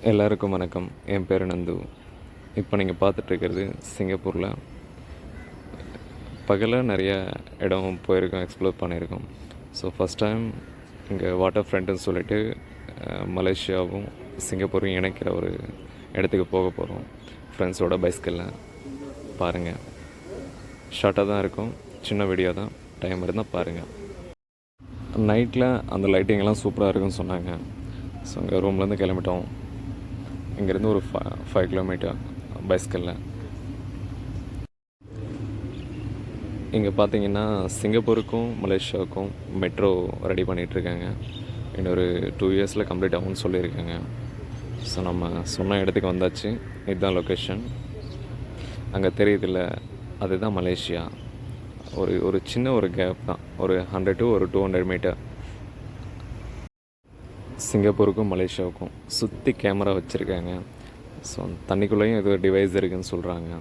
எல்லாருக்கும் வணக்கம். என் பேர் நந்து. இப்போ நீங்கள் பார்த்துட்ருக்கிறது சிங்கப்பூரில். பகலில் நிறைய இடம் போயிருக்கோம், எக்ஸ்ப்ளோர் பண்ணியிருக்கோம். ஸோ ஃபஸ்ட் டைம் இங்கே வாட்டர் ஃப்ரண்ட்டுன்னு சொல்லிட்டு மலேசியாவும் சிங்கப்பூரும் இணைக்கிற ஒரு இடத்துக்கு போக போகிறோம் ஃப்ரெண்ட்ஸோட பைஸ்கிளில். பாருங்கள், ஷார்ட்டாக தான் இருக்கும், சின்ன வீடியோ தான், டைம் இருந்தால் பாருங்கள். நைட்டில் அந்த லைட்டிங்கெல்லாம் சூப்பராக இருக்குன்னு சொன்னாங்க. ஸோ இங்கே ரூம்லேருந்து கிளம்பிட்டோம். இங்கேருந்து ஒரு 5 கிலோமீட்டர் பைஸ்கிளில். இங்கே பார்த்தீங்கன்னா சிங்கப்பூருக்கும் மலேசியாவுக்கும் மெட்ரோ ரெடி பண்ணிகிட்ருக்காங்க. இன்னொரு 2 இயர்ஸில் கம்ப்ளீட் ஆகும்னு சொல்லியிருக்காங்க. ஸோ நம்ம சொன்ன இடத்துக்கு வந்தாச்சு. இதுதான் லொக்கேஷன். அங்கே தெரியுதில்ல, அதுதான் மலேசியா. ஒரு சின்ன ஒரு கேப் தான், ஒரு 100 to 200 மீட்டர். சிங்கப்பூருக்கும் மலேசியாவுக்கும் சுற்றி கேமரா வச்சுருக்காங்க. ஸோ தண்ணிக்குள்ளேயும் ஏதோ டிவைஸ் இருக்குதுன்னு சொல்கிறாங்க.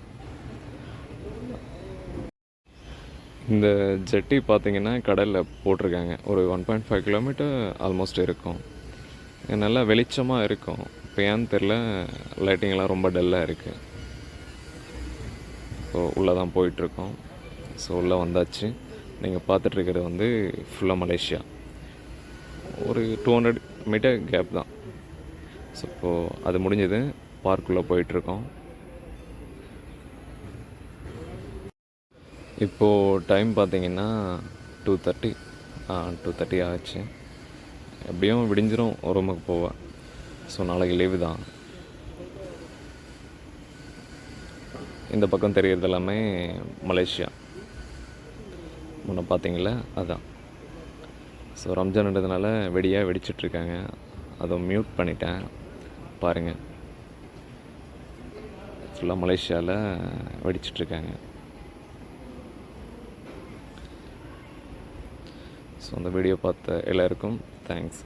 இந்த ஜெட்டி பார்த்திங்கன்னா கடலில் போட்டிருக்காங்க. ஒரு 1.5 கிலோமீட்டர் ஆல்மோஸ்ட் இருக்கும். நல்லா வெளிச்சமாக இருக்கும். இப்போ ஏன்னு தெரில, லைட்டிங்கெல்லாம் ரொம்ப டல்லாக இருக்குது. ஸோ உள்ளே தான் போயிட்டுருக்கோம். ஸோ உள்ளே வந்தாச்சு. நீங்கள் பார்த்துட்ருக்கிறது வந்து ஃபுல்லாக மலேசியா. ஒரு 200 மீட்டர் கேப் தான். ஸோ இப்போது அது முடிஞ்சது, பார்க்குள்ளே போயிட்டுருக்கோம். இப்போது டைம் பார்த்திங்கன்னா 2:30 ஆச்சு. எப்படியும் விடிஞ்சிரும் ரூமுக்கு போவேன். ஸோ நாளைக்கு லீவு தான். இந்த பக்கம் தெரிகிறது எல்லாமே மலேசியா. முன்ன பார்த்தீங்களா, அதுதான். ஸோ ரம்ஜான்ன்றதுனால வெடியாக வெடிச்சிட்ருக்காங்க. அதை மியூட் பண்ணிட்டேன், பாருங்கள். ஃபுல்லாக மலேசியாவில் வெடிச்சிட்ருக்காங்க. ஸோ அந்த வீடியோ பார்த்த எல்லாருக்கும் தேங்க்ஸ்.